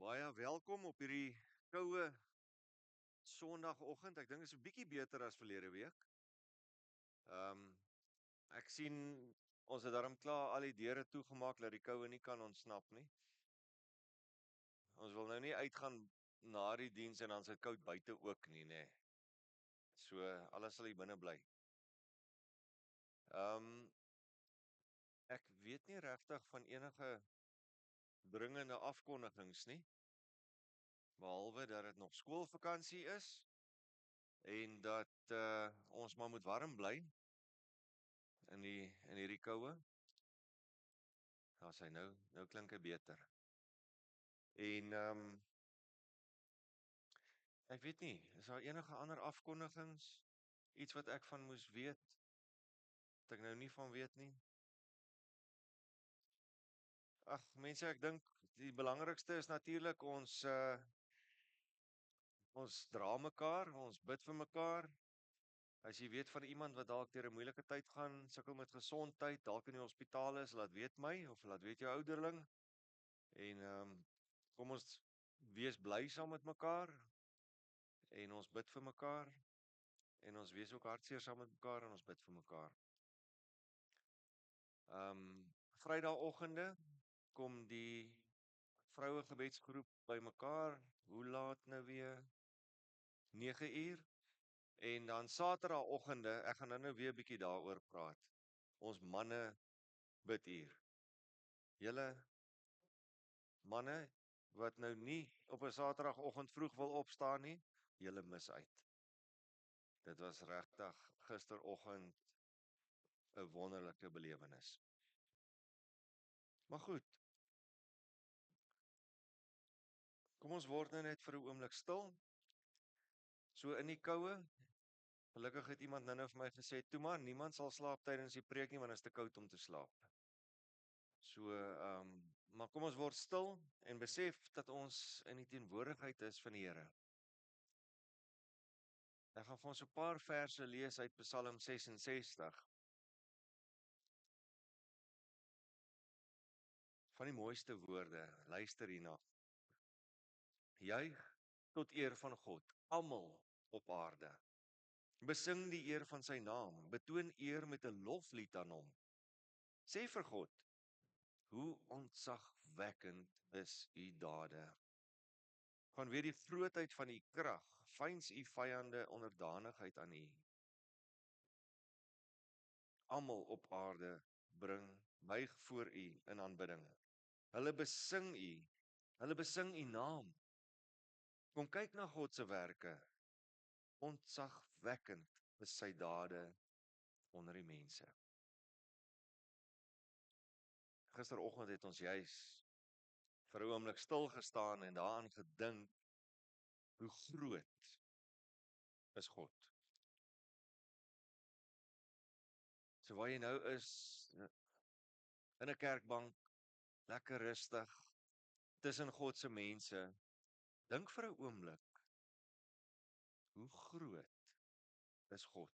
Baie welkom op hierdie koue Sondagoggend. Ek dink dit is 'n bietjie beter as verlede week. Ek sien ons het daarom klaar al die deure toegemaak dat die koue nie kan ontsnap nie. Ons wil nou nie uitgaan na die diens en dan is dit koud buite ook nie, nê. So alles sal hier binne bly. Ek weet nie regtig van enige dringende afkondigings nie, behalwe dat dit nog skoolvakansie is en dat ons maar moet warm bly in hierdie koue. As hy nou klink hy beter. En ek weet nie, is daar enige ander afkondigings? Iets wat ek van moes weet, wat ek nou nie van weet nie? Ag mense, ek dink die belangrikste is natuurlik ons dra mekaar, ons bid vir mekaar. As jy weet van iemand wat dalk deur 'n moeilike tyd gaan, sukkel met gesondheid, dalk in die hospitaal is, laat weet my of laat weet jou ouderling. En kom ons wees bly saam met mekaar en ons bid vir mekaar. En ons wees ook hartseer saam met mekaar en ons bid vir mekaar. Vrydagoggende kom die vroue gebedsgroep by mekaar. Hoe laat nou weer? 9:00. En dan Saterdagoggende, ek gaan nou weer 'n bietjie daaroor praat. Ons manne biduur. Julle manne wat nou nie op 'n Saterdagoggend vroeg wil opstaan nie, julle mis uit. Dit was regtig gisteroggend 'n wonderlike belewenis. Maar goed, kom ons word nou net vir 'n oomblik stil. So in die koue, gelukkig het iemand nou vir my gesê, toe man, niemand sal slaap tydens die preek nie, want dit is te koud om te slaap. So, maar kom ons word stil en besef dat ons in die teenwoordigheid is van die Here. Ek gaan vir ons 'n paar verse lees uit Psalm 66. Van die mooiste woorde, luister hierna. Juig tot eer van God, almal op aarde. Besing die eer van sy naam, betoon eer met 'n loflied aan hom. Sê vir God, hoe ontzagwekkend is u dade. Vanweë die grootheid van u krag, vyns u vyande onderdanigheid aan u. Almal op aarde buig voor u in aanbidding. Hulle besing u naam. Kom kyk na God se werke. Ontzagwekkend is sy dade onder die mense. Gisteroggend het ons juis vir 'n oomblik stil gestaan en daaraan gedink, hoe groot is God. So waar jy nou is, in 'n kerkbank, lekker rustig, tussen God se mense, dink vir 'n oomblik, hoe groot is God?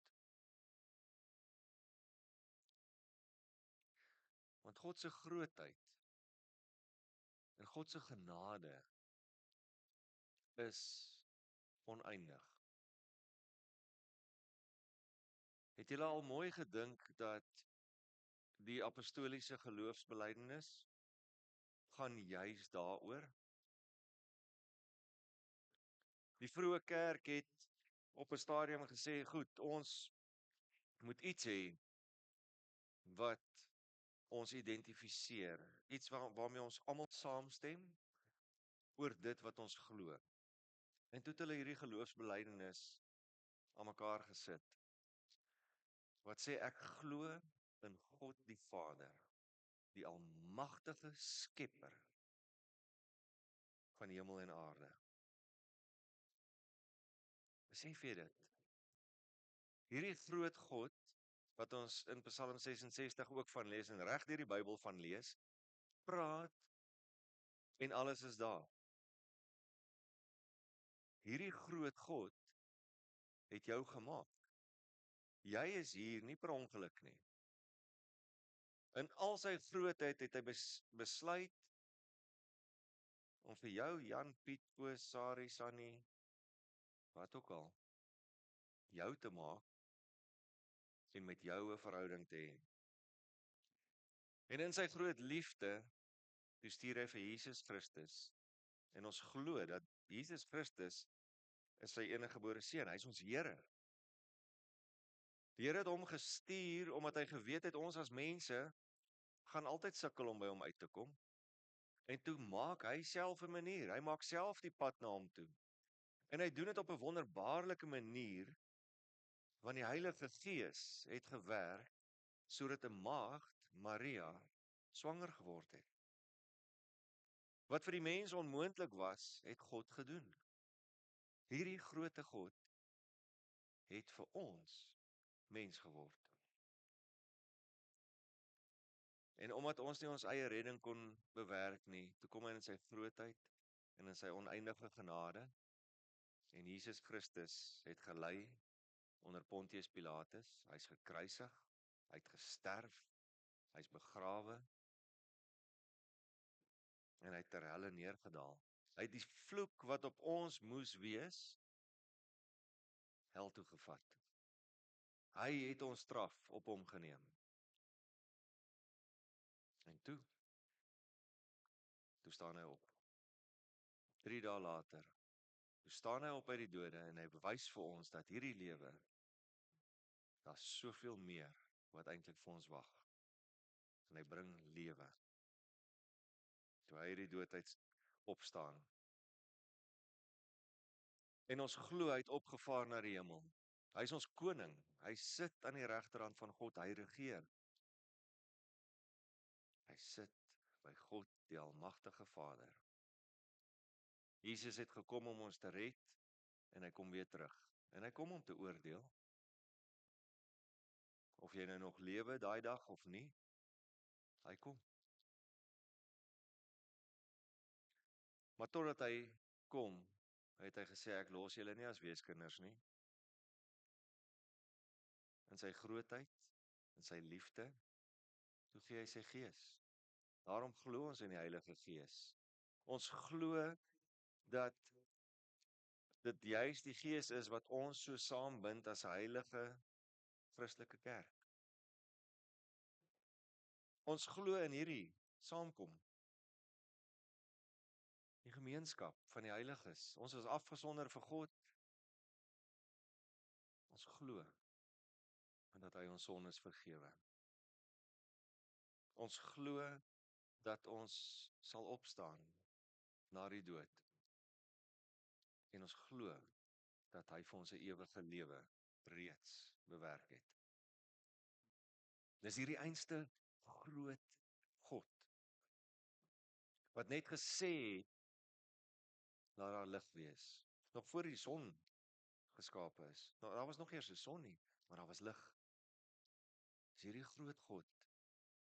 Want God se grootheid en God se genade is oneindig. Het julle al mooi gedink dat die apostoliese geloofsbelijdenis gaan juis daaroor? Die vroeë kerk het op 'n stadium gesê, goed, ons moet iets hê wat ons identifiseer, iets waarmee ons almal saamstem oor dit wat ons glo. En toe het hulle hierdie geloofsbelijdenis aan mekaar gesit. Wat sê ek glo in God die Vader, die almagtige skepper van hemel en aarde. Besef jy dit? Hierdie groot God wat ons in Psalm 66 ook van lees en reg deur die Bybel van lees, praat en alles is daar. Hierdie groot God het jou gemaak. Jy is hier nie per ongeluk nie. In al sy grootheid het hy besluit om vir jou, Jan, Piet, Koos, Sari, Sannie, wat ook al, jou te maak en met jou 'n verhouding te hê. En in sy groot liefde, toe stuur hy vir Jesus Christus. En ons glo dat Jesus Christus is sy enige gebore seun, hy is ons Here. Die Here het hom gestuur omdat hy geweet het ons as mense gaan altyd sukkel om by hom uit te kom. En toe maak hy self 'n manier. Hy maak self die pad na hom toe. En hy doen dit op 'n wonderbaarlike manier, want die Heilige Gees het gewerk sodat 'n maagd, Maria, swanger geword het. Wat vir die mens onmoontlik was, het God gedoen. Hierdie grootte God het vir ons mens geword. En omdat ons nie ons eie redding kon bewerk nie, toe kom hy in sy grootheid en in sy oneindige genade. En Jesus Christus het gelei onder Pontius Pilatus, hy's gekruisig, hy het gesterf, hy's begrawe en hy het ter helle neergedaal. Hy het die vloek wat op ons moes wees, hel toe gevat. Hy het ons straf op hom geneem. En toe staan hy op. 3 dae later, toe staan hy op uit die dode en hy bewys vir ons dat hierdie lewe, daar's soveel meer wat eintlik vir ons wag. En hy bring lewe. Toe hy uit die dood uit opstaan. En ons glo hy het opgevaar na die hemel. Hy is ons koning. Hy sit aan die regterhand van God. Hy regeer. Hy sit by God, die almagtige Vader. Jesus het gekom om ons te red en hy kom weer terug. En hy kom om te oordeel. Of jy nou nog lewe daai dag of nie, hy kom. Maar totdat hy kom, het hy gesê, ek los julle nie as weeskinders nie. In sy grootheid, in sy liefde, toe gee hy sy gees. Daarom glo ons in die Heilige Gees. Ons glo dat dit juis die Gees is wat ons so saambind as 'n heilige Christelike kerk. Ons glo in hierdie saamkom. Die gemeenskap van die heiliges. Ons is afgesonder vir God. Ons glo en dat hy ons sondes vergewe. Ons glo dat ons sal opstaan na die dood. En ons glo dat hy vir ons 'n ewige lewe reeds bewerk het. Dis hierdie einste groot God wat net gesê het, laat daar lig wees. Nog voor die son geskape is. Nou, daar was nog eers 'n son nie, maar daar was lig. Dis hierdie groot God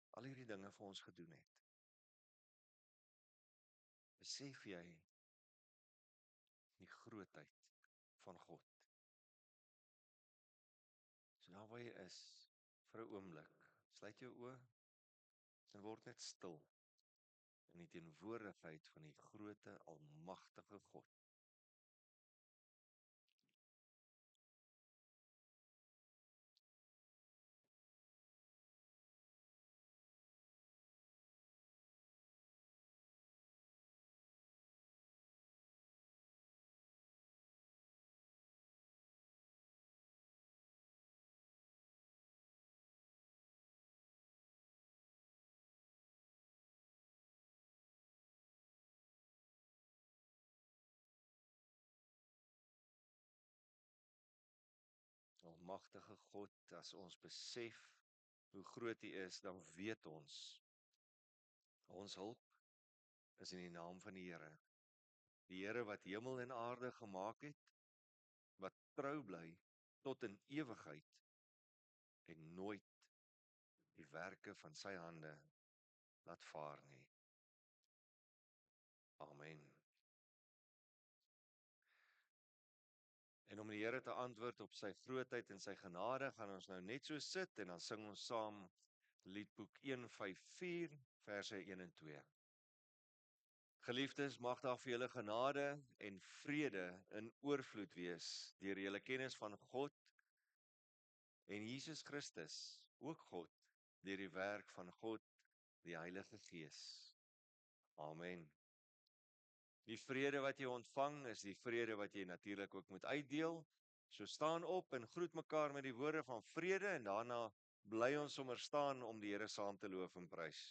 al hierdie dinge vir ons gedoen het. Besef jy die grootheid van God? So daar waar jy is, vir 'n oomblik, sluit jou oë en word net stil in die teenwoordigheid van die groote, almagtige God. Almagtige God, as ons besef hoe groot U is, dan weet ons hulp is in die naam van die Here. Die Here wat hemel en aarde gemaak het, wat trou bly tot in ewigheid en nooit die werke van sy hande laat vaar nie. Amen. En om die Here te antwoord op sy grootheid en sy genade, gaan ons nou net so sit en dan sing ons saam Liedboek 154 verse 1 en 2. Geliefdes, mag daar vir julle genade en vrede in oorvloed wees deur julle kennis van God en Jesus Christus, ook God, deur die werk van God, die Heilige Gees. Amen. Die vrede wat jy ontvang is die vrede wat jy natuurlik ook moet uitdeel. So staan op en groet mekaar met die woorde van vrede en daarna bly ons sommer staan om die Here saam te loof en prys.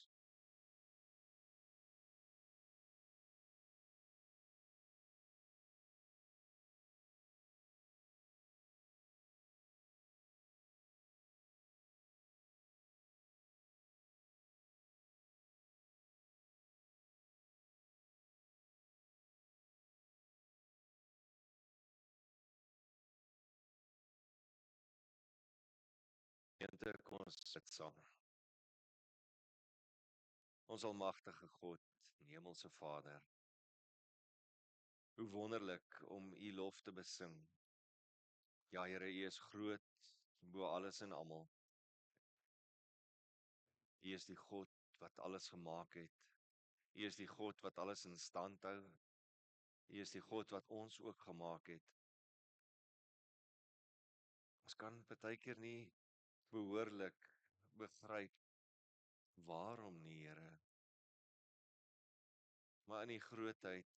Gemeente, kom ons sit saam. Ons almagtige God, die hemelse Vader, hoe wonderlik om U lof te besing. Ja, Here, U is groot bo alles en almal. U is die God wat alles gemaak het. U is die God wat alles in stand hou. U is die God wat ons ook gemaak het. Ons kan baie keer nie behoorlik begryp waarom nie, Here. Maar in die grootheid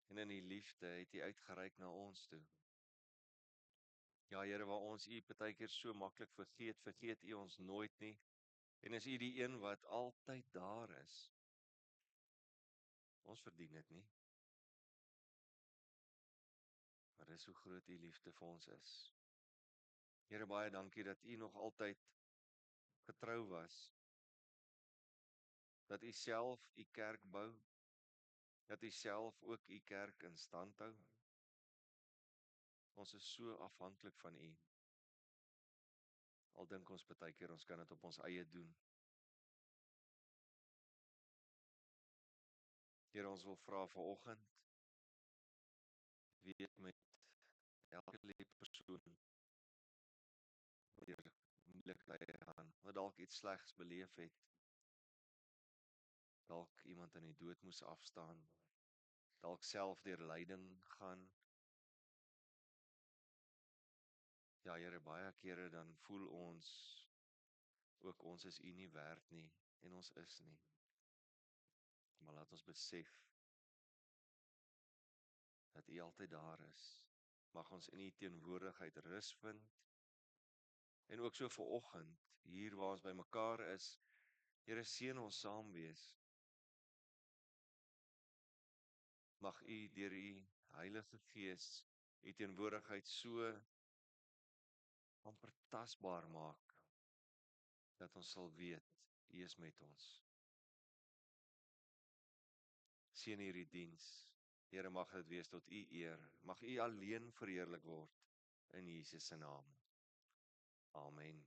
en in die liefde het U uitgereik na ons toe. Ja, Here, waar ons U baie keer so maklik vergeet U ons nooit nie. En is U die een wat altyd daar is. Ons verdien dit nie. Maar dis hoe groot U liefde vir ons is. Here, baie dankie dat U nog altyd getrou was. Dat U self U kerk bou. Dat U self ook U kerk in stand hou. Ons is so afhanklik van U. Al dink ons baie keer ons kan dit op ons eie doen. Here, ons wil vra vanoggend, weet met elke liewe persoon wat deur moeilike tye gaan, wat dalk iets slegs beleef het, dalk iemand aan die dood moes afstaan, dalk self deur lyding gaan. Ja, Here, baie kere dan voel ons ook ons is U nie werd nie en ons is nie. Maar laat ons besef dat U altyd daar is. Mag ons in U teenwoordigheid rus vind. En ook so vanoggend, hier waar ons by mekaar is, Here, seën ons saam wees. Mag U deur U Heilige Gees U teenwoordigheid so amper tasbaar maak, dat ons sal weet, U is met ons. Seën hierdie diens. Here, mag dit wees tot U eer. Mag U alleen verheerlik word in Jesus se naam. Amen.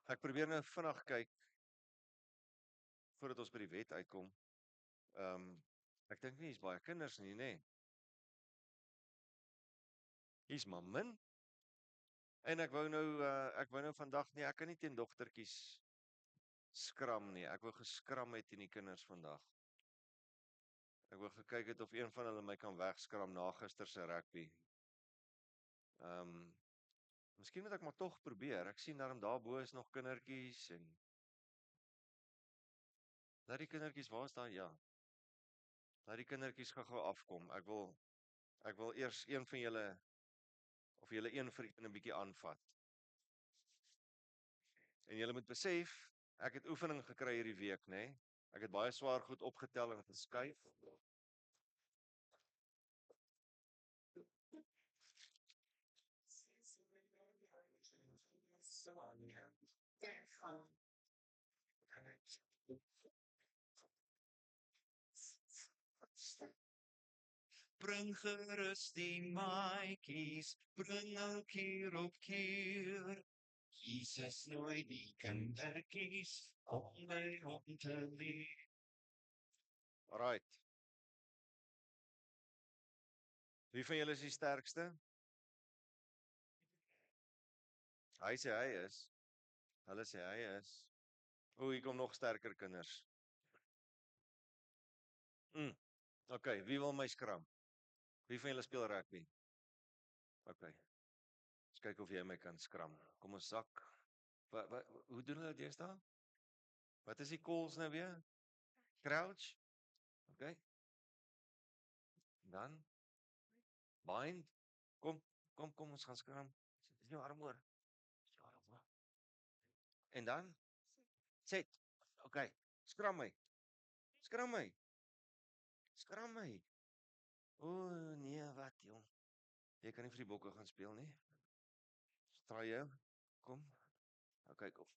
Ek probeer nou vinnig kyk voordat ons by die wet uitkom. Ek dink nie hier's baie kinders nie, nê? Hier's maar min. En ek wou nou vandag nee, ek kan nie teen dogtertjies skram nie. Ek wou geskram het teen die kinders vandag. Ek wou gekyk het of een van hulle my kan wegskram na gister se rugby. Miskien moet ek maar tog probeer. Ek sien daarbo is nog kindertjies en laat die kindertjies, waar is daai? Ja. Laat die kindertjies gou-gou afkom. Ek wil eers een van julle of julle een vir een 'n bietjie aanvat. En julle moet besef, ek het oefening gekry hierdie week, nê? Ek het baie swaar goed opgetel en geskuif. Bring gerus die maatjies, bring elk keer op keer. Jesus nooi die kindertjies om by hom te leer. Alright. Wie van julle is die sterkste? Hy sê hy is. Hulle sê hy is. O, hier kom nog sterker kinders. Okay, wie wil my skram? Wie van julle speel rugby? Okay. Ons kyk of jy my kan skram. Kom ons sak. Hoe doen hulle dit deesdae? Wat is die calls nou weer? Crouch? Okay. Dan bind. Kom, ons gaan skram. Sit jou arm oor. En dan sit. Okay. Skram my. Skram my. Skram my. O nee, wat jong. Jy kan nie vir die bokke gaan speel nie. Straai jou. Kom. Okay, kom.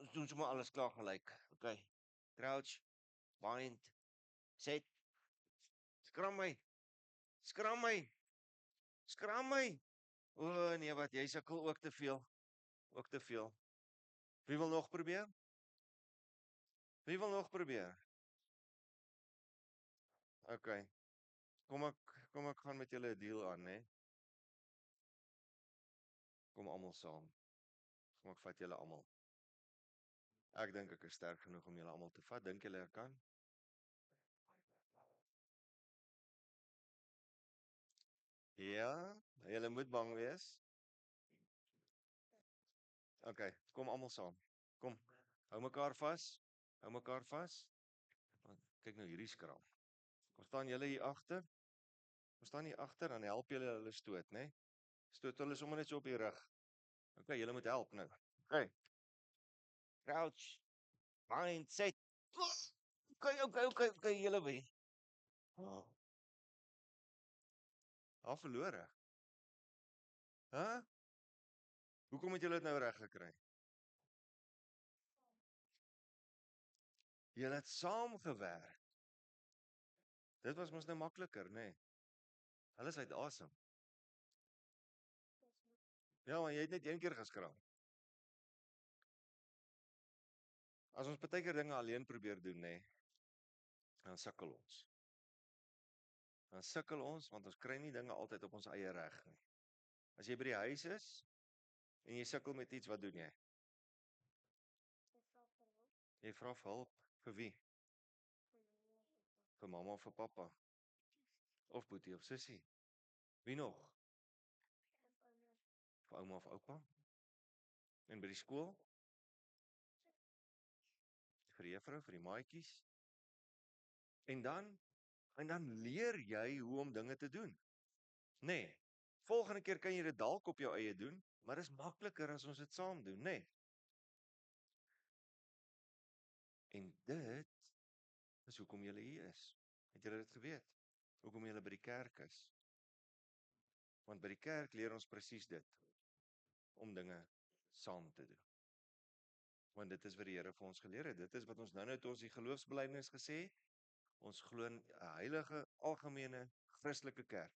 Ons doen sommer alles klaar gelyk. Okay. Crouch. Bind. Sit. Skram my. Skram my. Skram my. O nee, wat jy sukkel ook te veel. Ook te veel. Wie wil nog probeer? Wie wil nog probeer? Okay. Kom ek gaan met julle 'n deal aan, né? Kom almal saam. Kom ek vat julle almal. Ek dink ek is sterk genoeg om julle almal te vat. Dink julle ek kan? Ja, julle moet bang wees. Okay, kom almal saam. Kom. Hou mekaar vas. Hou mekaar vas. Kyk nou hierdie skram. Kom staan julle hier agter. Kom staan hier agter dan help julle hulle stoot, né? Stoot hulle sommer net so op die rug. Okay, julle moet help nou. Okay. Crouch. Bind. Sit. Okay, julle wen. Verlore. Hæ? Hoekom het julle dit nou reg gekry? Julle het saamgewerk. Dit was mos nou makliker, né? Hulle is uit asem. Ja, maar jy het net een keer geskram. As ons baie keer dinge alleen probeer doen, né, dan sukkel ons. Dan sukkel ons want ons kry nie dinge altyd op ons eie reg nie. As jy by die huis is en jy sukkel met iets, wat doen jy? Jy vra vir hulp. Vir wie? Vir mamma of vir pappa? Of boetie of sussie? Wie nog? Vir ouma of oupa? En by die skool? Vir die juffrou, vir die maatjies? En dan leer jy hoe om dinge te doen. Nee. Volgende keer kan jy dit dalk op jou eie doen, maar dit is makliker as ons dit saam doen, nee. En dit is hoekom julle hier is. Het julle dit geweet? Hoekom julle by die kerk is? Want by die kerk leer ons presies dit, om dinge saam te doen. Want dit is wat die Here vir ons geleer het. Dit is wat ons nou toe ons die geloofsbelijdenis gesê het. Ons glo in 'n heilige, algemene, Christelike kerk.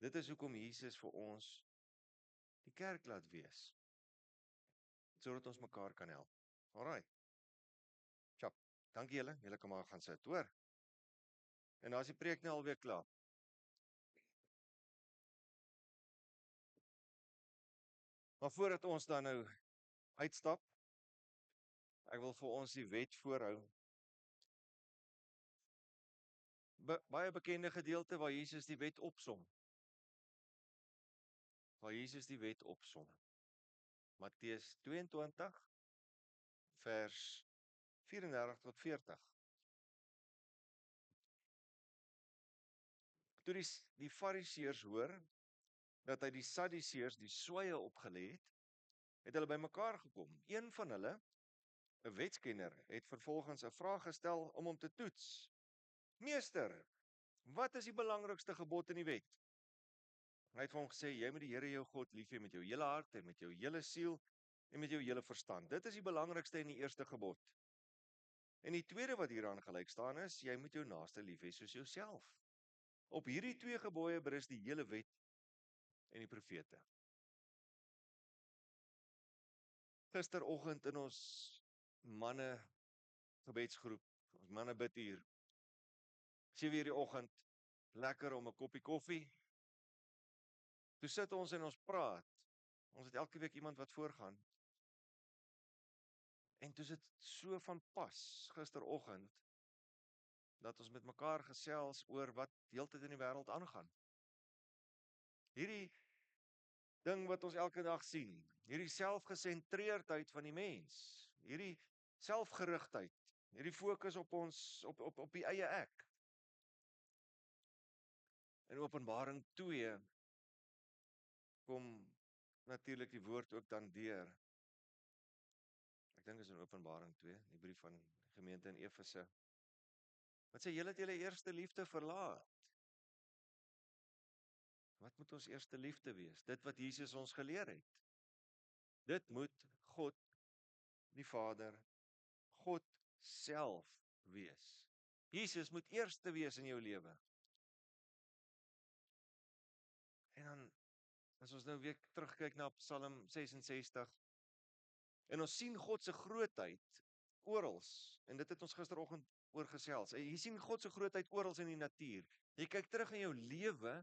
Dit is hoekom Jesus vir ons die kerk laat wees, sodat ons mekaar kan help. Alright. Tjap, dankie julle. Julle kan maar gaan sit, hoor. En dan is die preek nou alweer klaar. Maar voordat ons dan nou uitstap, ek wil vir ons die wet voorhou. Baie bekende gedeelte waar Jesus die wet opsom. Waar Jesus die wet opsom. Matteus 22 vers 34 tot 40. Toe die Fariseërs hoor dat hy die Sadduseërs die sweye opgelê het hulle bymekaar gekom. Een van hulle, 'n wetskenner, het vervolgens 'n vraag gestel om hom te toets. Meester, wat is die belangrikste gebod in die wet? Hy het vir hom gesê, jy moet die Here jou God lief hê met jou hele hart en met jou hele siel en met jou hele verstand. Dit is die belangrikste en die eerste gebod. En die tweede wat hieraan gelyk staan is, jy moet jou naaste lief hê soos jouself. Op hierdie twee gebooie berus die hele wet en die profete. Gisteroggend in ons manne gebedsgroep, ons manne bid hier, 7:00 die oggend, lekker om 'n koppie koffie. Toe sit ons en ons praat. Ons het elke week iemand wat voorgaan. En toe is dit so van pas, gisteroggend, dat ons met mekaar gesels oor wat heeltyd in die wêreld aangaan. Hierdie ding wat ons elke dag sien, hierdie selfgesentreerdheid van die mens, hierdie selfgerigtheid, hierdie fokus op ons, op die eie ek. In Openbaring 2 kom natuurlik die woord ook dan deur. Ek dink is in Openbaring 2, die brief van die gemeente in Efese. Wat sê, julle het julle eerste liefde verlaat. Wat moet ons eerste liefde wees? Dit wat Jesus ons geleer het. Dit moet God, die Vader, God self wees. Jesus moet eerste wees in jou lewe. En dan, as ons nou weer terugkyk na Psalm 66, en ons sien God se grootheid orals, en dit het ons gisteroggend oor gesels. Jy sien God se grootheid orals in die natuur. Jy kyk terug in jou lewe,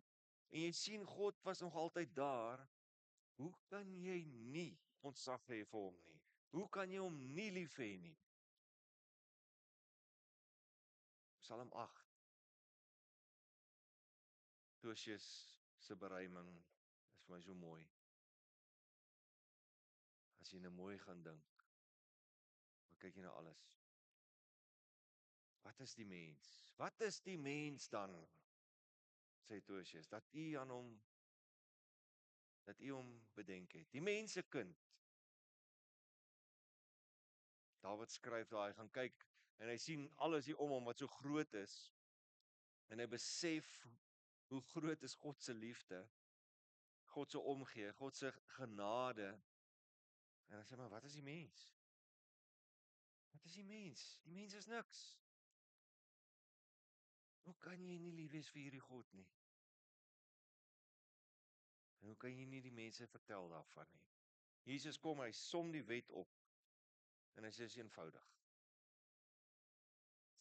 en jy sien God was nog altyd daar. Hoe kan jy nie ontzag hê vir hom nie? Hoe kan jy hom nie lief hê nie? Psalm 8. Tosius se beruiming is vir my so mooi. As jy nou mooi gaan dink, dan kyk jy na alles. Wat is die mens? Wat is die mens dan? Sê Tosius, dat u hom bedenk het. Die mensekind. Dawid skryf daar, hy gaan kyk en hy sien alles hier om hom wat so groot is. En hy besef hoe groot is God se liefde, God se omgee, God se genade. En hy sê, maar wat is die mens? Wat is die mens? Die mens is niks. Hoe kan jy nie lief wees vir hierdie God nie? En hoe kan jy nie die mense vertel daarvan nie? Jesus kom, hy som die wet op. En hy sê, is eenvoudig.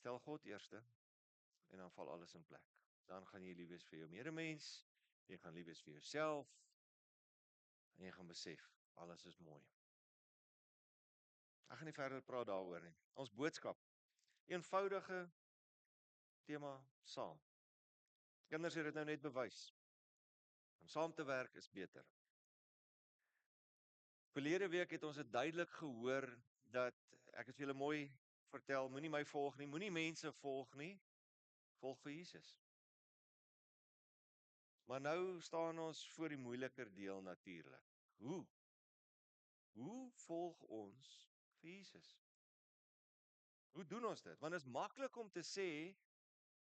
Stel God eerste, en dan val alles in plek. Dan gaan jy lief wees vir jou medemens, jy gaan lief wees vir jouself, en jy gaan besef, alles is mooi. Ek gaan nie verder praat daaroor nie. Ons boodskap, eenvoudige tema, saam. Kinders het dit nou net bewys. Om saam te werk is beter. Verlede week het ons het duidelik gehoor dat, ek het vir julle mooi vertel, moenie my volg nie, moenie mense volg nie, volg vir Jesus. Maar nou staan ons voor die moeiliker deel natuurlik. Hoe? Hoe volg ons vir Jesus? Hoe doen ons dit? Want dit is maklik om te sê,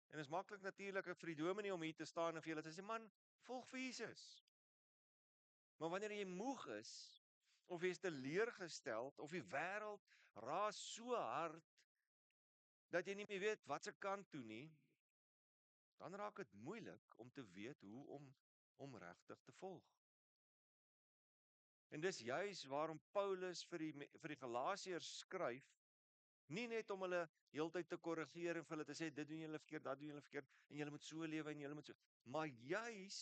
en dit is maklik natuurlik vir die dominee om hier te staan en vir julle te sê, man, volg vir Jesus. Maar wanneer jy moeg is, of jy is teleurgesteld, of die wêreld raas so hard, dat jy nie meer weet wat se kant toe nie, dan raak dit moeilik om te weet hoe om regtig te volg. En dis juis waarom Paulus vir die Galasiërs skryf, nie net om hulle heeltyd te korrigeer en vir hulle te sê, dit doen julle verkeerd, dat doen julle verkeerd, en julle moet so lewe en julle moet so, maar juis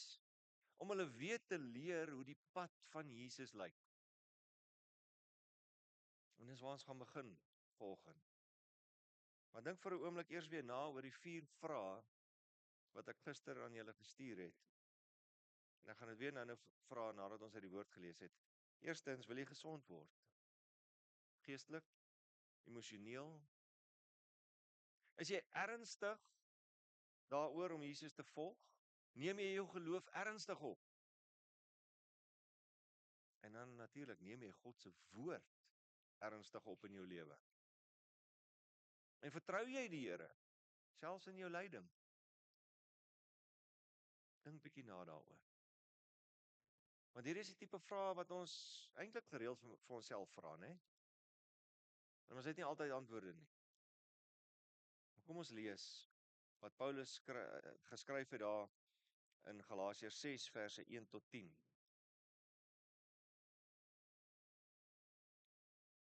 om hulle weer te leer hoe die pad van Jesus lyk. En dis waar ons gaan begin volgende. Maar dink vir 'n oomblik eers weer na oor die 4 vrae wat ek gister aan julle gestuur het. En ek gaan dit weer nou vra nadat ons uit die woord gelees het. Eerstens, wil jy gesond word? Geestelik, emosioneel? Is jy ernstig daaroor om Jesus te volg? Neem jy jou geloof ernstig op? En dan natuurlik neem jy God se woord ernstig op in jou lewe. En vertrou jy die Here selfs in jou lyding? Dink bietjie na daaroor. Want hier is die tipe vrae wat ons eintlik gereeld vir onsself vra, né? En ons het nie altyd antwoorde nie. Kom ons lees wat Paulus geskryf het daar in Galasiërs 6 verse 1 tot 10.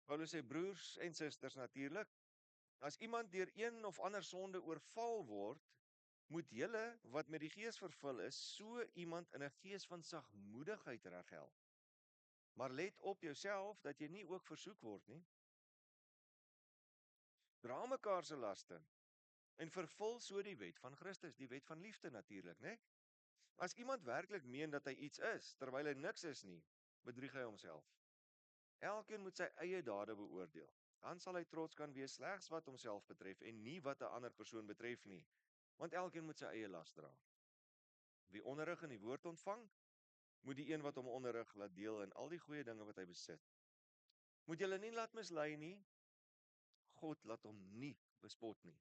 Paulus sê, broers en susters natuurlik, as iemand deur een of ander sonde oorval word, moet julle wat met die Gees vervul is, so iemand in 'n gees van sagmoedigheid reghelp. Maar let op jouself dat jy nie ook versoek word nie. Dra mekaar se laste en vervul so die wet van Christus, die wet van liefde natuurlik, né? As iemand werklik meen dat hy iets is, terwyl hy niks is nie, bedrieg hy homself. Elkeen moet sy eie dade beoordeel. Dan sal hy trots kan wees slegs wat homself betref en nie wat 'n ander persoon betref nie, want elkeen moet sy eie las dra. Wie onderrig in die woord ontvang, moet die een wat hom onderrig laat deel in al die goeie dinge wat hy besit. Moet julle nie laat mislei nie, God laat hom nie bespot nie.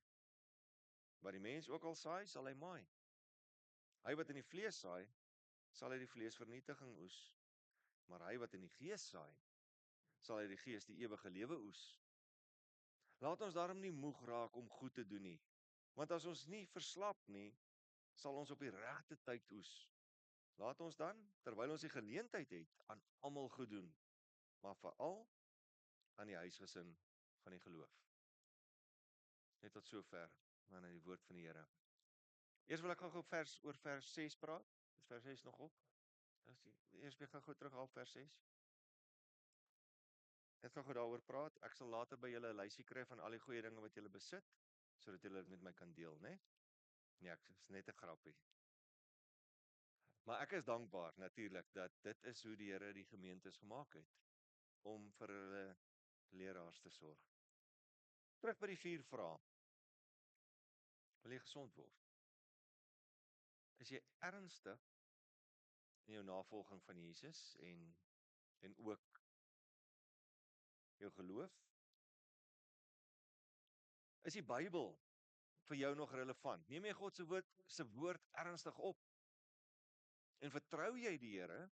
Wat die mens ook al saai, sal hy maai. Hy wat in die vlees saai, sal hy die vleesvernietiging oes, maar hy wat in die gees saai, sal hy die gees die ewige lewe oes. Laat ons daarom nie moeg raak om goed te doen nie, want as ons nie verslap nie, sal ons op die regte tyd oes. Laat ons dan, terwyl ons die geleentheid het, aan almal goed doen, maar veral aan die huisgesin van die geloof. Net tot sover, maar na die woord van die Here. Eers wil ek gou oor vers 6 praat. Is vers 6 nog op? Eers weer gou terug op vers 6. Net gou daaroor praat. Ek sal later by julle 'n lysie kry van al die goeie dinge wat julle besit, sodat julle dit met my kan deel, né? Nee, ek is net 'n grappie. Maar ek is dankbaar natuurlik dat dit is hoe die Here die gemeentes gemaak het om vir hulle leraars te sorg. Terug by die 4 vrae. Wil jy gesond word? Is jy ernstig in jou navolging van Jesus en ook jou geloof? Is die Bybel vir jou nog relevant? Neem jy God se woord ernstig op? En vertrou jy die Here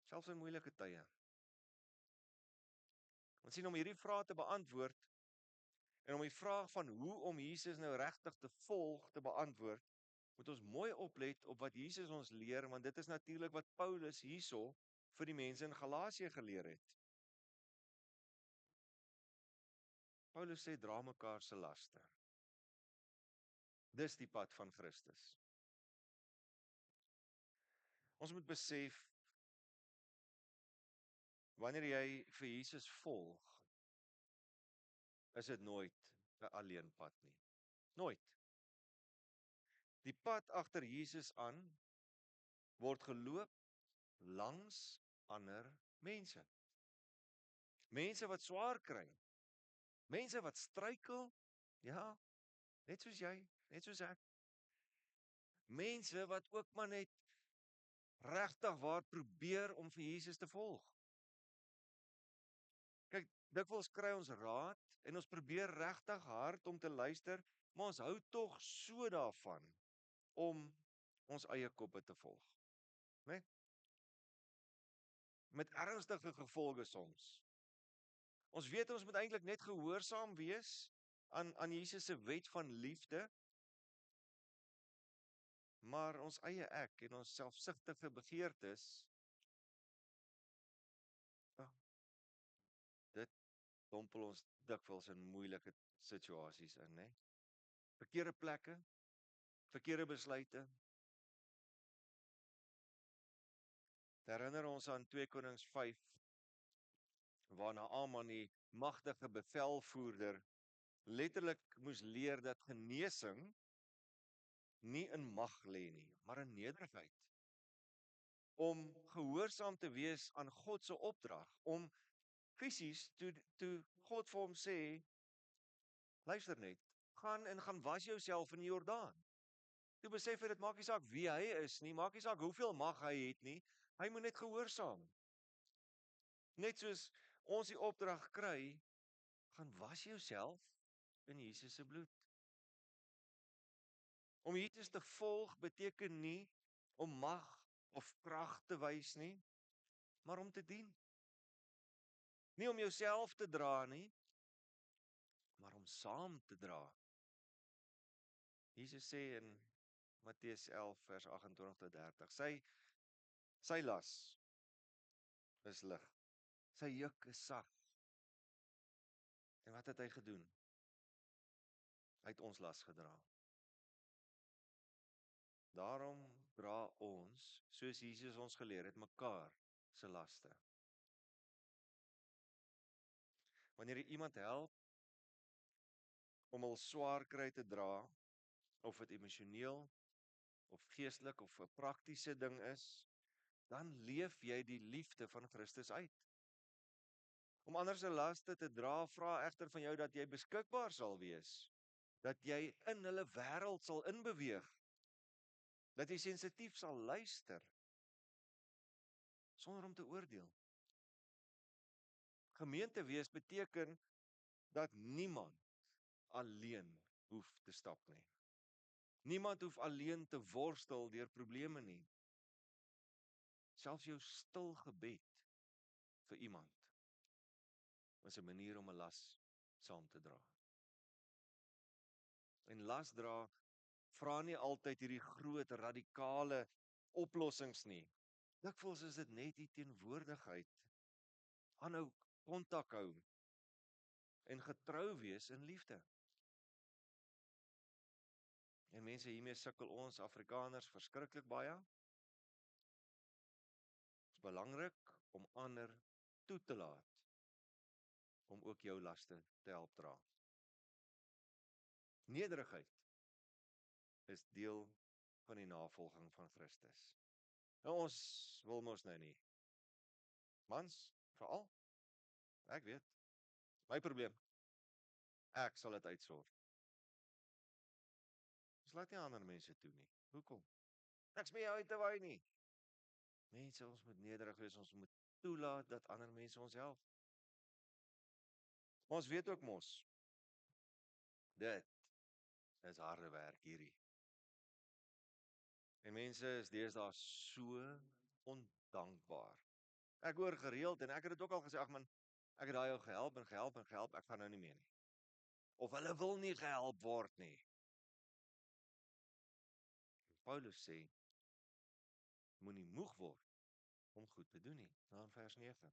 selfs in moeilike tye? Ons sien om hierdie vrae te beantwoord en om die vraag van hoe om Jesus nou regtig te volg te beantwoord, moet ons mooi oplet op wat Jesus ons leer, want dit is natuurlik wat Paulus hierso vir die mense in Galasië geleer het. Paulus sê dra mekaar se laste. Dis die pad van Christus. Ons moet besef, wanneer jy vir Jesus volg, is dit nooit 'n alleen pad nie. Nooit. Die pad agter Jesus aan word geloop langs ander mense. Mense wat swaar kry. Mense wat struikel, ja, net soos jy, net soos ek. Mense wat ook maar net regtig waar probeer om vir Jesus te volg. Kyk, dikwels kry ons raad en ons probeer regtig hard om te luister, maar ons hou tog so daarvan om ons eie koppe te volg, né? Met ernstige gevolge soms. Ons weet ons moet eintlik net gehoorsaam wees aan Jesus se wet van liefde, maar ons eie ek en ons selfsugtige begeertes, dit dompel ons dikwels in moeilike situasies in, né? Verkeerde plekke, verkeerde besluite. Herinner ons aan 2 Konings 5, waarna Naaman die magtige bevelvoerder letterlik moes leer dat genesing nie in mag lê nie, maar in nederigheid. Om gehoorsaam te wees aan God se opdrag, om fisies toe God vir hom sê, luister net, gaan was jouself in die Jordaan. Toe besef hy, dit maak nie saak wie hy is nie, maak nie saak hoeveel mag hy het nie, hy moet net gehoorsaam. Net soos ons die opdrag kry, gaan was jouself in Jesus se bloed. Om Jesus te volg beteken nie om mag of krag te wys nie, maar om te dien. Nie om jouself te dra nie, maar om saam te dra. Jesus sê in Matteus 11 vers 28 tot 30, sy las is lig, sy juk is sag. En wat het hy gedoen? Hy het ons las gedra. Daarom dra ons, soos Jesus ons geleer het, mekaar se laste. Wanneer jy iemand help, om hul swaar kry te dra, of dit emosioneel, of geestelik, of 'n praktiese ding is, dan leef jy die liefde van Christus uit. Om ander se laste te dra, vra egter van jou dat jy beskikbaar sal wees, dat jy in hulle wêreld sal inbeweeg, dat jy sensitief sal luister, sonder om te oordeel. Gemeente wees beteken dat niemand alleen hoef te stap nie. Niemand hoef alleen te worstel deur probleme nie. Selfs jou stil gebed vir iemand is 'n manier om 'n las saam te dra. En las dra vra nie altyd hierdie groot radikale oplossings nie. Dikwels is dit net die teenwoordigheid, aanhou kontak hou en getrou wees in liefde. En mense, hiermee sukkel ons Afrikaners verskriklik baie. Dit is belangrik om ander toe te laat om ook jou laste te help dra. Nederigheid is deel van die navolging van Christus. Nou ons wil mos nou nie. Mans, veral, ek weet, my probleem. Ek sal dit uitsorg. Ons laat nie ander mense toe nie. Hoekom? Niks meer uit te wy nie. Mense, ons moet nederig wees, ons moet toelaat dat ander mense ons help. Maar ons weet ook mos, dit is harde werk hierdie. En mense is deesdae so ondankbaar. Ek hoor gereeld en ek het dit ook al gesê, ag man, ek het daai ou gehelp, ek gaan nou nie meer nie. Of hulle wil nie gehelp word nie. Paulus sê, moenie moeg word om goed te doen nie, na in vers 9.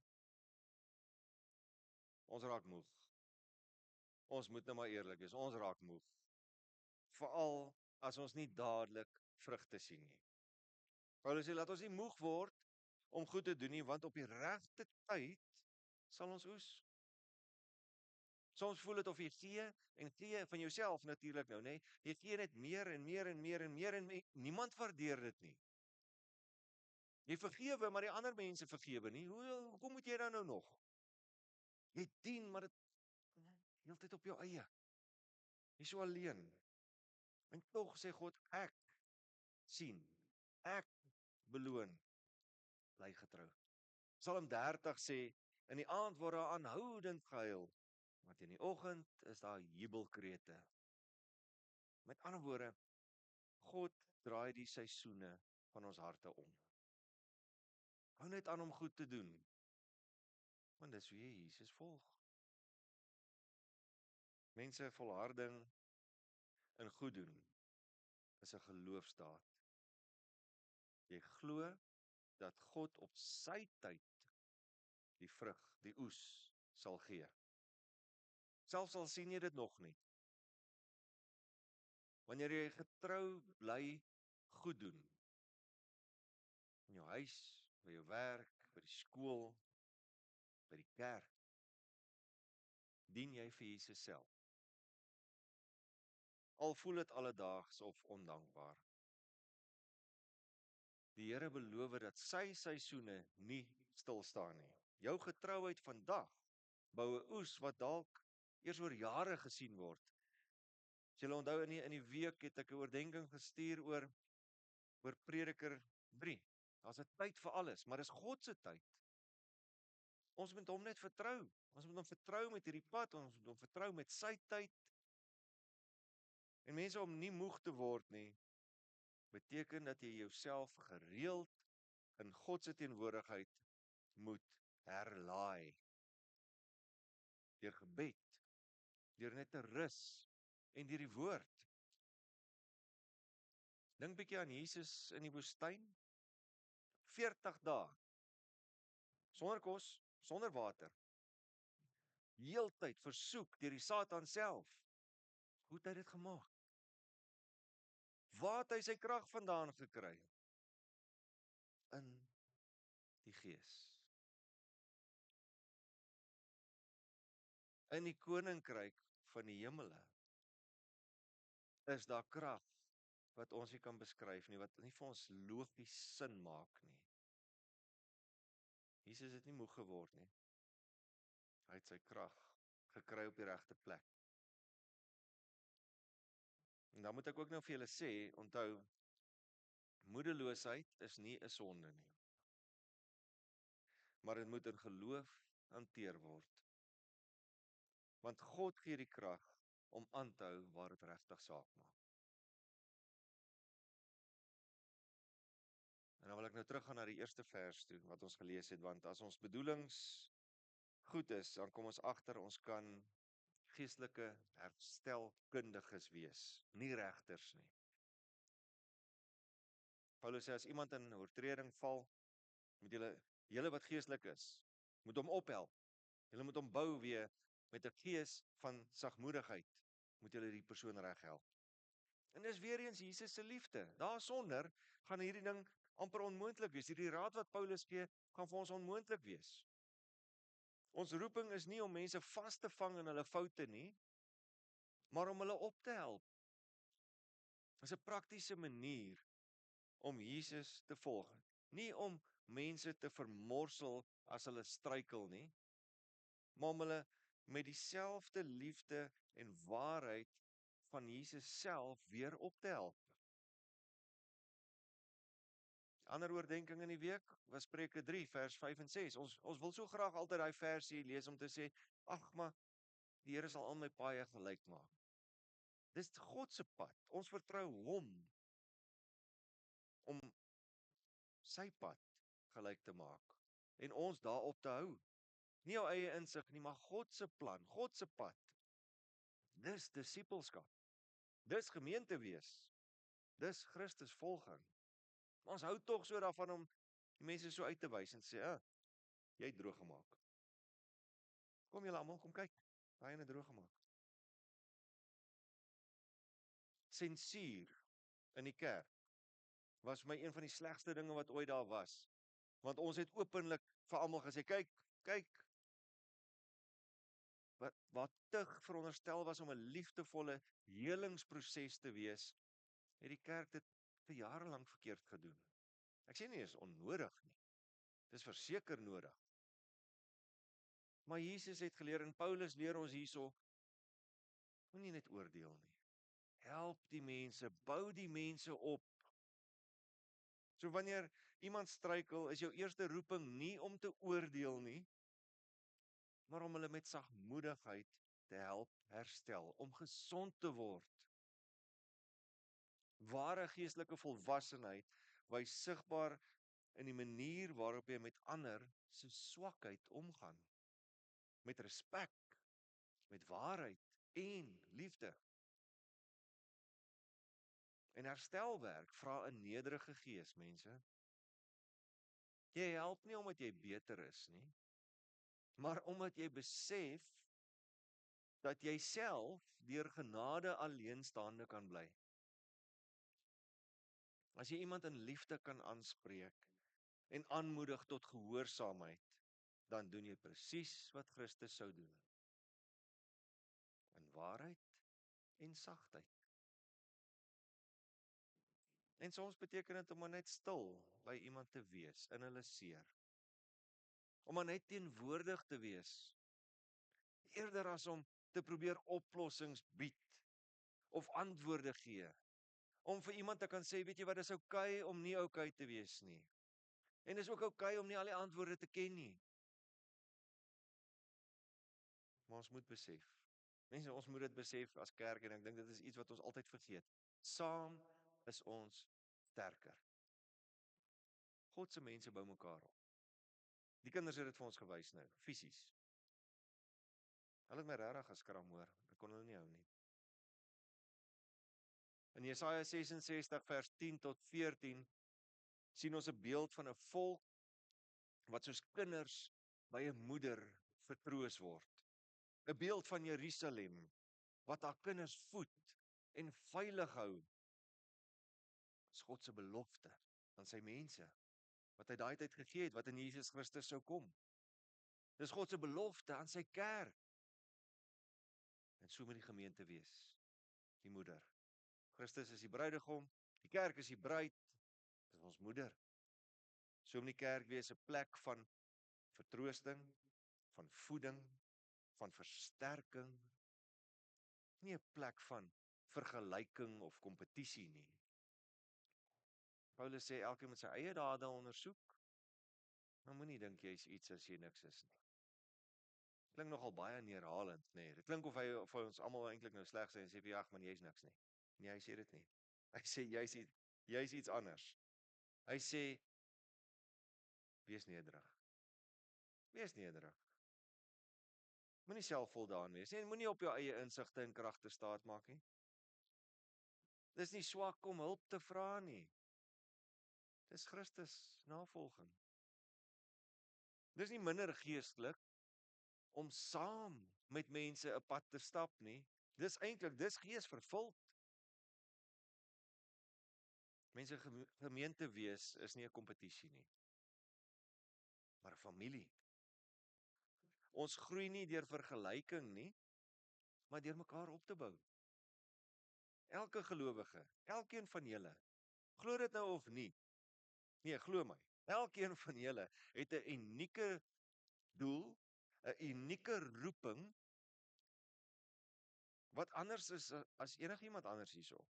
Ons raak moeg. Ons moet nou maar eerlik wees, ons raak moeg. Veral as ons nie dadelik vrugte sien nie. Paulus sê, laat ons nie moeg word om goed te doen nie, want op die regte tyd sal ons oes. Soms voel dit of jy gee van jouself natuurlik nou, nê? Jy gee net meer en meer en meer en meer en niemand waardeer dit nie. Jy vergewe, maar die ander mense vergewe nie. Hoekom moet jy dan nou nog? Jy dien, maar dit heeltyd op jou eie. Jy's so alleen. En tog sê God, ek sien, ek beloon, bly getrou. Psalm 30 sê, in die aand word daar aanhoudend gehuil, want in die oggend is daar jubelkrete. Met ander woorde, God draai die seisoene van ons harte om. Hou net aan om goed te doen, want dis wie jy Jesus volg. Mense, volharding in goed doen is 'n geloofsdaad. Jy glo dat God op sy tyd die vrug, die oes, sal gee. Selfs al sien jy dit nog nie. Wanneer jy getrou bly goed doen, in jou huis, by jou werk, by die skool, by die kerk, dien jy vir Jesus self. Al voel dit alledaags of ondankbaar. Die Here beloof dat sy seisoene nie stil staan nie. Jou getrouheid vandag bou 'n oes wat dalk eers oor jare gesien word. As julle onthou in die week het ek 'n oordenking gestuur oor Prediker 3. Daar's 'n tyd vir alles, maar dis God se tyd. Ons moet hom net vertrou. Ons moet hom vertrou met hierdie pad, ons moet hom vertrou met sy tyd. En mense, om nie moeg te word nie, beteken dat jy jouself gereeld in God se teenwoordigheid moet herlaai. Deur gebed, deur net te rus en deur die woord. Dink bietjie aan Jesus in die woestyn. 40 dae. Sonder kos, sonder water. Heeltyd versoek deur die Satan self. Hoe het hy dit gemaak? Waar het hy sy krag vandaan gekry? In die Gees. In die koninkryk van die hemele. is daar krag wat ons nie kan beskryf nie, wat nie vir ons logies sin maak nie. Jesus het nie moeg geword nie. Hy het sy krag gekry op die regte plek. En dan moet ek ook nou vir julle sê, onthou, moedeloosheid is nie 'n sonde nie. Maar dit moet in geloof hanteer word. Want God gee die krag om aan te hou waar dit regtig saak maak. En dan wil ek nou teruggaan na die eerste vers toe wat ons gelees het, want as ons bedoelings goed is, dan kom ons agter ons kan geestelike herstelkundiges wees, nie regters nie. Paulus sê as iemand in 'n oortreding val, moet julle wat geestelik is, moet hom ophelp. Julle moet hom bou weer met 'n gees van sagmoedigheid, moet julle die persoon reghelp. En dis weer eens Jesus se liefde. Daarsonder gaan hierdie ding amper onmoontlik wees. Hierdie raad wat Paulus gee, gaan vir ons onmoontlik wees. Ons roeping is nie om mense vas te vang in hulle foute nie, maar om hulle op te help. Dis 'n praktiese manier om Jesus te volg. Nie om mense te vermorsel as hulle struikel nie, maar om hulle met dieselfde liefde en waarheid van Jesus self weer op te help. Ander oordenking in die week was Spreuke 3 vers 5 en 6. Ons wil so graag altyd daai versie lees om te sê, ag maar die Here sal al my paaie gelyk maak. Dis God se pad. Ons vertrou hom om sy pad gelyk te maak en ons daarop te hou. Nie jou eie insig nie, maar God se plan, God se pad. Dis disippelskap. Dis gemeente wees. Dis Christus volging. Maar ons hou tog so daarvan om die mense so uit te wys en sê, jy het droog gemaak. Kom julle almal, kom kyk. Daai ene droog gemaak. Sensuur in die kerk was vir my een van die slegste dinge wat ooit daar was. Want ons het openlik vir almal gesê, kyk, wat tug veronderstel was om 'n liefdevolle helingsproses te wees, het die kerk dit vir jare lank verkeerd gedoen. Ek sê nie is onnodig nie. Dis verseker nodig. Maar Jesus het geleer en Paulus leer ons hierso, moenie net oordeel nie. Help die mense, bou die mense op. So wanneer iemand struikel, is jou eerste roeping nie om te oordeel nie, maar om hulle met sagmoedigheid te help herstel, om gesond te word. Ware geestelike volwassenheid wys sigbaar in die manier waarop jy met ander se swakheid omgaan. Met respek, met waarheid en liefde. En herstelwerk vra 'n nederige gees, mense. Jy help nie omdat jy beter is nie, maar omdat jy besef dat jy self deur genade alleenstaande kan bly. As jy iemand in liefde kan aanspreek en aanmoedig tot gehoorsaamheid, dan doen jy presies wat Christus sou doen. In waarheid en sagtheid. En soms beteken dit om maar net stil by iemand te wees in hulle seer. Om maar net teenwoordig te wees. Eerder as om te probeer oplossings bied of antwoorde gee. Om vir iemand te kan sê, weet jy wat, dis oukei om nie oukei te wees nie. En dis ook oukei om nie al die antwoorde te ken nie. Maar ons moet besef. Mense, ons moet dit besef as kerk en ek dink dit is iets wat ons altyd vergeet. Saam is ons sterker. God se mense bou mekaar op. Die kinders het dit vir ons gewys nou, fisies. Hulle het my regtig geskram hoor. Ek kon hulle nie hou nie. In Jesaja 66 vers 10 tot 14 sien ons 'n beeld van 'n volk wat soos kinders by 'n moeder vertroos word. 'n Beeld van Jerusalem wat haar kinders voed en veilig hou. Dis God se belofte aan sy mense wat hy daai tyd gegee het wat in Jesus Christus sou kom. Dis God se belofte aan sy kerk. En so moet die gemeente wees, die moeder. Christus is die bruidegom, die kerk is die bruid, dis ons moeder. So moet die kerk wees 'n plek van vertroosting, van voeding, van versterking, nie 'n plek van vergelyking of kompetisie nie. Paulus sê elkeen moet sy eie dade ondersoek, maar moenie dink jy's iets as jy niks is nie. Klink nogal baie neerhalend, nê. Dit klink of hy ons almal eintlik nou sleg sê en sê ag man, jy's niks nie. Nee, hy sê dit nie. Hy sê jy's iets anders. Hy sê wees nederig. Wees nederig. Moenie selfvoldaan wees nie en moenie op jou eie insigte en kragte staat maak nie. Dis nie swak om hulp te vra nie. Dis Christus navolging. Dis nie minder geestelik om saam met mense 'n pad te stap nie. Dis geesvervuld. Mense gemeente wees is nie 'n kompetisie nie, maar 'n familie. Ons groei nie deur vergelyking nie, maar deur mekaar op te bou. Elke gelowige, elkeen van julle, glo dit nou of nie? Nee, glo my. Elkeen van julle het 'n unieke doel, 'n unieke roeping wat anders is as enigiemand anders hierso.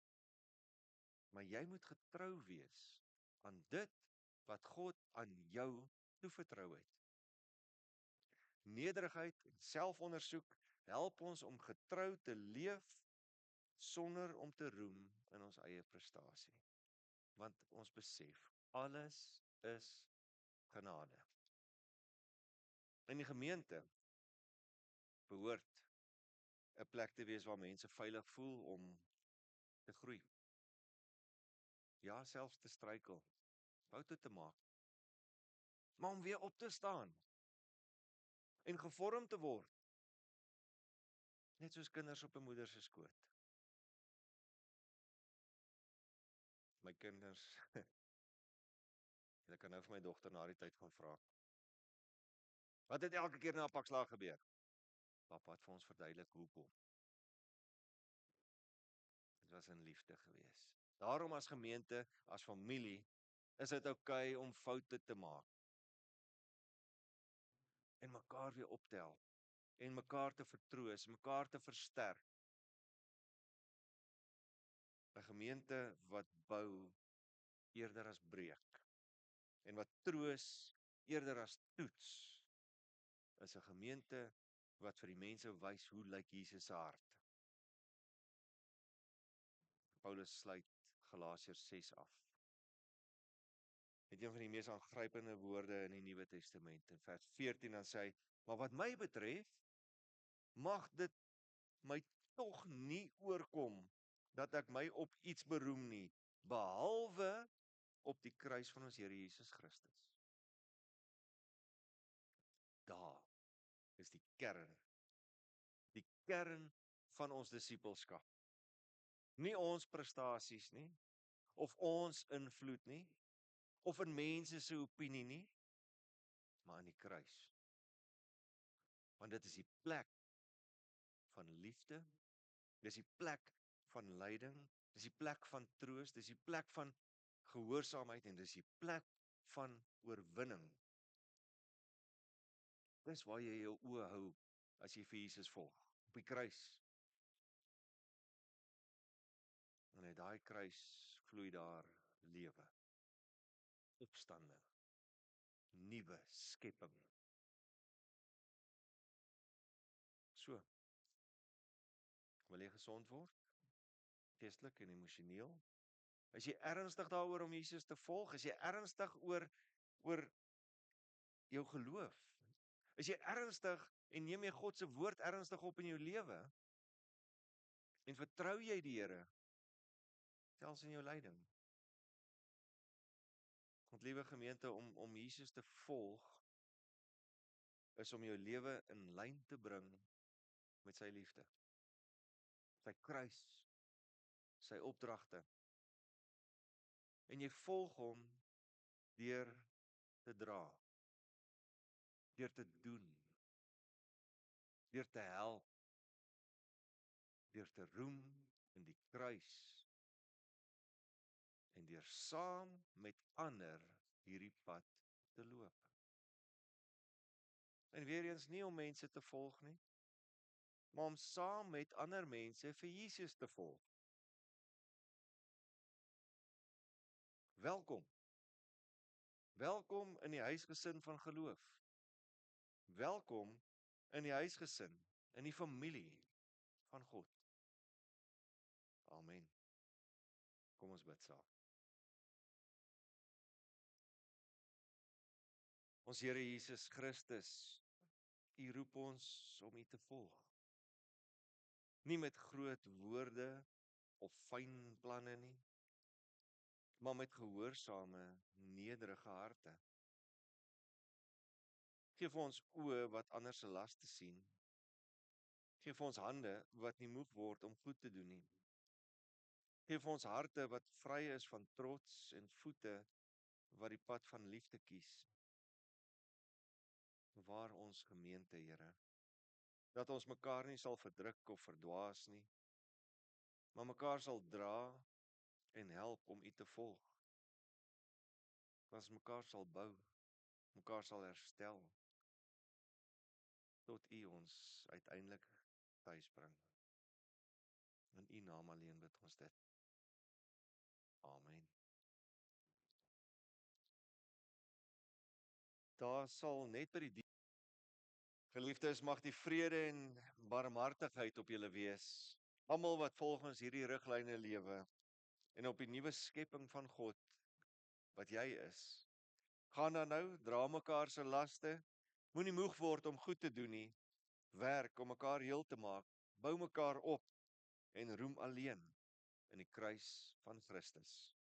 Maar jy moet getrou wees aan dit wat God aan jou toevertrou het. Nederigheid en selfondersoek help ons om getrou te leef sonder om te roem in ons eie prestasie. Want ons besef, alles is genade. In die gemeente behoort 'n plek te wees waar mense veilig voel om te groei. Ja, selfs te struikel, foute te maak. Maar om weer op te staan en gevorm te word. Net soos kinders op 'n moeder se skoot. My kinders, ek kan nou vir my dogter na die tyd gaan vra. Wat het elke keer na 'n pak slaag gebeur? Pappa het vir ons verduidelik hoekom. Dit was in liefde gewees. Daarom as gemeente, as familie, is dit oukei om foute te maak. En mekaar weer optel. En mekaar te vertroos, mekaar te versterk. 'n Gemeente wat bou eerder as breek. En wat troos eerder as toets. Is 'n gemeente wat vir die mense wys hoe lyk Jesus se hart. Paulus sluit Galasiërs 6 af. Met een van die mees aangrypende woorde in die Nuwe Testament. In vers 14 dan sê hy, maar wat my betref, mag dit my tog nie oorkom dat ek my op iets beroem nie, behalwe op die kruis van ons Here Jesus Christus. Daar is die kern van ons disippelskap. Nie ons prestasies nie, of ons invloed nie, of in mense se opinie nie, maar in die kruis. Want dit is die plek van liefde, dis die plek van lyding, dis die plek van troos, dis die plek van gehoorsaamheid en dis die plek van oorwinning. Dis waar jy jou oë hou as jy vir Jesus volg, op die kruis. En uit daai kruis vloei daar lewe, opstanding, nuwe skepping. So, wil jy gesond word? Geestelik en emosioneel? Is jy ernstig daaroor om Jesus te volg? Is jy ernstig oor jou geloof? Is jy ernstig en neem jy God se woord ernstig op in jou lewe? En vertrou jy die Here selfs in jou lyding? Want liewe gemeente, om Jesus te volg is om jou lewe in lyn te bring met sy liefde. Sy kruis, sy opdragte. En jy volg hom deur te dra, deur te doen, deur te help, deur te roem in die kruis en deur saam met ander hierdie pad te loop. En weer eens nie om mense te volg nie, maar om saam met ander mense vir Jesus te volg. Welkom. Welkom in die huisgesin van geloof. Welkom in die huisgesin, in die familie van God. Amen. Kom ons bid saam. Ons Here Jesus Christus, U roep ons om U te volg. Nie met groot woorde of fyn planne nie, maar met gehoorsame, nederige harte. Geef vir ons oë wat ander se laste sien. Geef vir ons hande wat nie moeg word om goed te doen nie. Geef vir ons harte wat vry is van trots en voete wat die pad van liefde kies. Bewaar ons gemeente, Here, dat ons mekaar nie sal verdruk of verdwaas nie, maar mekaar sal dra en help om U te volg. Dat ons mekaar sal bou, mekaar sal herstel, tot U ons uiteindelik tuis bring. In U naam alleen bid ons dit. Amen. Daar sal net by die geliefdes mag die vrede en barmhartigheid op julle wees. Almal wat volgens hierdie riglyne lewe en op die nuwe skepping van God wat jy is. Gaan dan nou, dra mekaar se laste. Moenie moeg word om goed te doen nie. Werk om mekaar heel te maak. Bou mekaar op en roem alleen in die kruis van Christus.